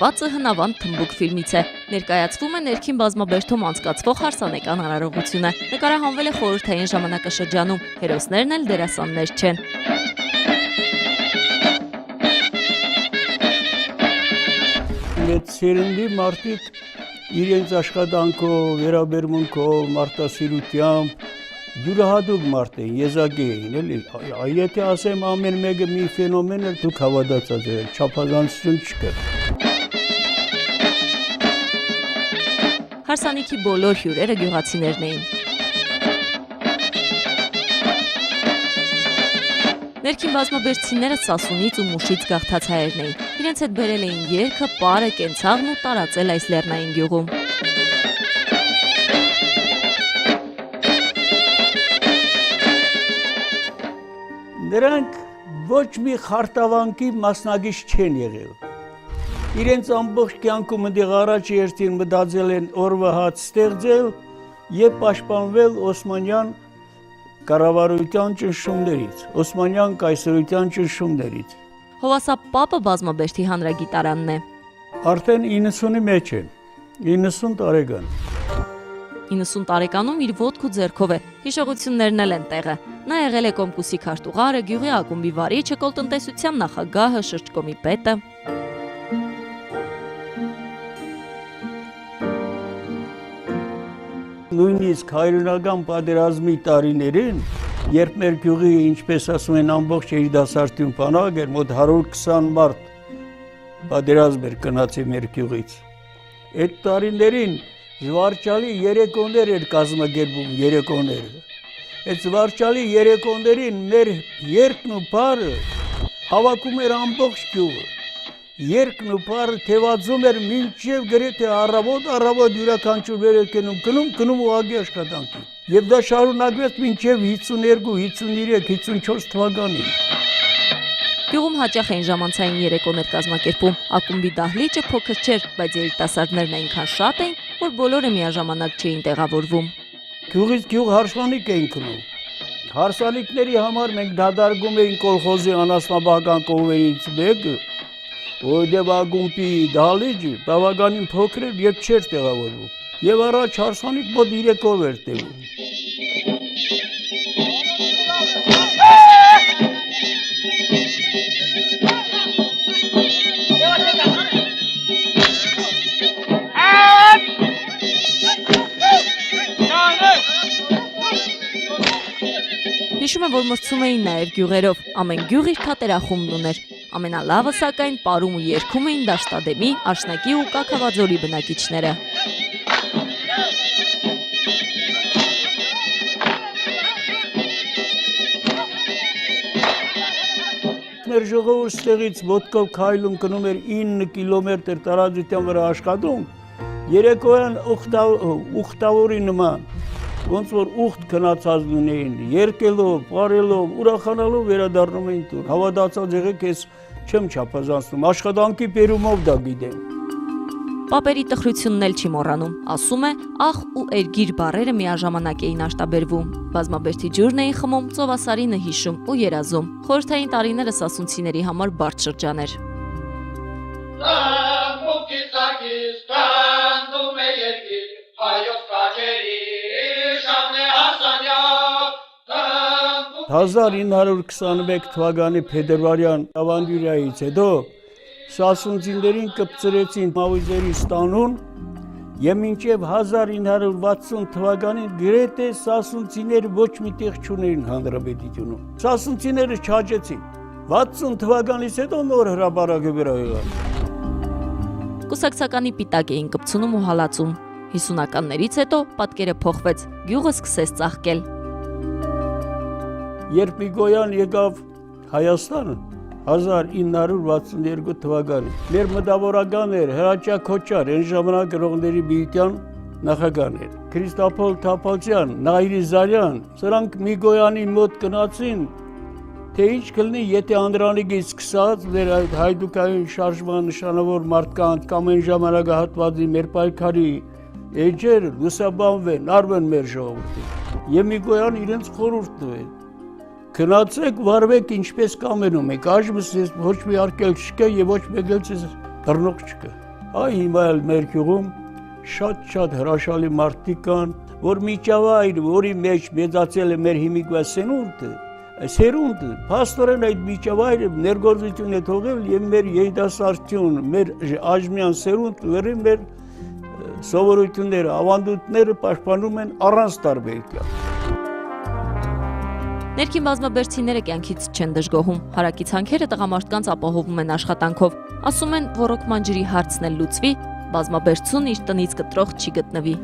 Կատարվածը հնավանդ թմբուկ ֆիլմից է։ Ներկայացվում է ներքին բազմաբերդում անցկացվող հարսանեկան արարողությունը։ Նկարահանվել է խորհրդային ժամանակաշրջանում, հերոսներն էլ դերասաններ չեն։ Այդ սերնդի մարդիկ իրենց աշխատանքով, վերաբերմունքով, մարդասիրությամբ յուրահատուկ մարդ էին, եզակի էին, էլի։ Եթե ասեմ ամեն մեկը մի ֆենոմեն էր, դուք հավատացած եք, չափազանցություն չկա։ Հարսանիքի բոլոր հյուրերը գյուղացիներն էին։ Ներքին բազմաբերդցիները Սասունից ու Մուշից գաղթած հայերն էին։ Իրենց հետ բերել էին երգը, պարը, կենցաղն ու տարածել այս լեռնային գյուղում։ Նրանք ոչ մի խարտավանքի մասնագիծ չեն եղել։ Իրենց ամբողջ կյանքում ընդեղ առաջ երթին մտածել են օրվա հաց ստեղծել եւ պաշտպանվել Օսմանյան կառավարության ճնշումներից, Օսմանյան կայսրության ճնշումներից։ Հովասապ Պապը բազմաբերդի հանրագիտարանն է։ Արդեն 90-ի մեջ են, 90 տարեկան։ 90 տարեկանում իր ոտք ու ձեռքով է, հիշողություններն էլ են տեղը։ Նա եղել է Կոմկուսի քարտուղարը, գյուղի ակումբի վարիչը, կոլտնտեսության նախագահը, շրջկոմի պետը։ Նույնիսկ հայրենական պատերազմի տարիներին, երբ մեր գյուղի, ինչպես ասում են, ամբողջ երիտասարդություն բանակ էր, մոտ 120 մարդ պատերազմ էր գնացել մեր գյուղից։ Այդ տարիներին զվարճալի երեկոներ էր կազմակերպում, երեկոներ։ Այդ զվարճալի երեկոներին մեր երգն ու պարը հավաքում էր ամբողջ գյուղը։ Երգն ու պարը թևածում էր մինչև գրեթե առավոտ յուրաքանչյուր գնում ուղղակի աշխատանքի։ Եվ դա շարունակվեց մինչև 52, 53, 54 թվականին։ Գյուղում հաճախ էին ժամանցային երեկոներ կազմակերպում։ Ակումբի դահլիճը փոքր չէր, բայց երիտասարդներն այնքան շատ էին, որ բոլորը միաժամանակ չէին տեղավորվում։ Գյուղից գյուղ հարսանիք էին քնում։ Հարսանիքների համար մենք դադարում էինք կոլխոզի անասնաբական կողմերից մեկը, որտեղ ակումբի դահլիճը բավականին փոքր էր եւ չէր տեղավորվում։ Եվ առաջ հարսանիք մոտ 3 օր էր տևում։ Հիշում եմ, որ մրցում էին նաև գյուղերով, ամեն գյուղ իր թատերախումբն ուներ։ Ամենալավը սակայն պարում ու երգում էին Դաշտադեմի, Արջնակի ու Կաքավաձորի բնակիչները։ Մեր ժողովուրդը ստեղից ոտքով քայլում գնում էր 9 կիլոմետր տարածության վրա աշխատում, երեկոյան ուխտավորի նման, ոնց որ ուխտ գնացած լինեին, երգելով, պարելով, ուրախանալով վերադառնում էին տուն։ Հավատացած եղեք, ես չեմ չափազանցնում, աշխատանքի բերումով դա գիտեմ։ Պապերի տխրությունն էլ չի մոռանում, ասում է, ախ ու էրգիր բառերը միաժամանակ էին աշտաբերվում։ Բազմաբերդի ջուրն էին խմում, ծովասարինը հիշում ու երազում։ Խորհրդային տարիները սասունցիների համար բարդ շրջան էր։ «1921 թվականի փետրվարյան ավանդյուրայից հետո սասունցիներին կպցրեցին Մավուզերի ստանուն եւ մինչեւ 1960 թվականին գրեթե սասունցիները ոչ մի տեղ չունեին հանրապետությունում։ Սասունցիները չաճեցին։ 60 թվականից հետո նոր հրապարակը վրա եղան։ Կուսակցականի պիտակ էին կպցնում ու հալածում։ 50-ականներից հետո պատկերը փոխվեց, գյուղը սկսեց ծաղկել։ Երբ Միգոյան եկավ Հայաստանը 1962 թվականին, մեր մտավորական էր Հրաչյա Քոչար, այն ժամանակ գրողների միության նախագահն էր, Քրիստոփոլ Թափալցյան, Նայիրի Զարյան, սրանք Միգոյանի մոտ գնացին, թե ինչ կլինի, եթե Անդրանիկից սկսած մեր այդ հայդուկային շարժման նշանավոր մարդկանց կամ այն ժամանակահատվածի մեր պայքարի էջերը լուսաբանվեն, արվեն մեր ժողովրդին։ Եվ Միգոյան իրենց խորհուրդ տվեց։ Գնացեք, վարվեք ինչպես կամենում եք, այժմ ոչ մի արկել չկա եւ ոչ մեկ էլ բռնող չկա։ Այ հիմա էլ մեր գյուղում շատ հրաշալի մարդիկ կան, որ միջավայր, որի մեջ մեծացել է մեր հիմիկվա սերունդը, փաստորեն այդ միջավայրը ներգործություն է թողել եւ մեր երիտասարդություն, մեր աջմյան սերունդ լրի մեր սովորությունները, ավանդույթները պաշտպանում են առանց տարբերության։ Ներքին բազմաբերցիները կյանքից չեն դժգոհում, հարակից հանքերը տղամարդկանց ապահովում են աշխատանքով, ասում են, ոռոգման ջրի հարցն էլ լուծվի, բազմաբերցուն իր տնից կտրող չի գտնվի։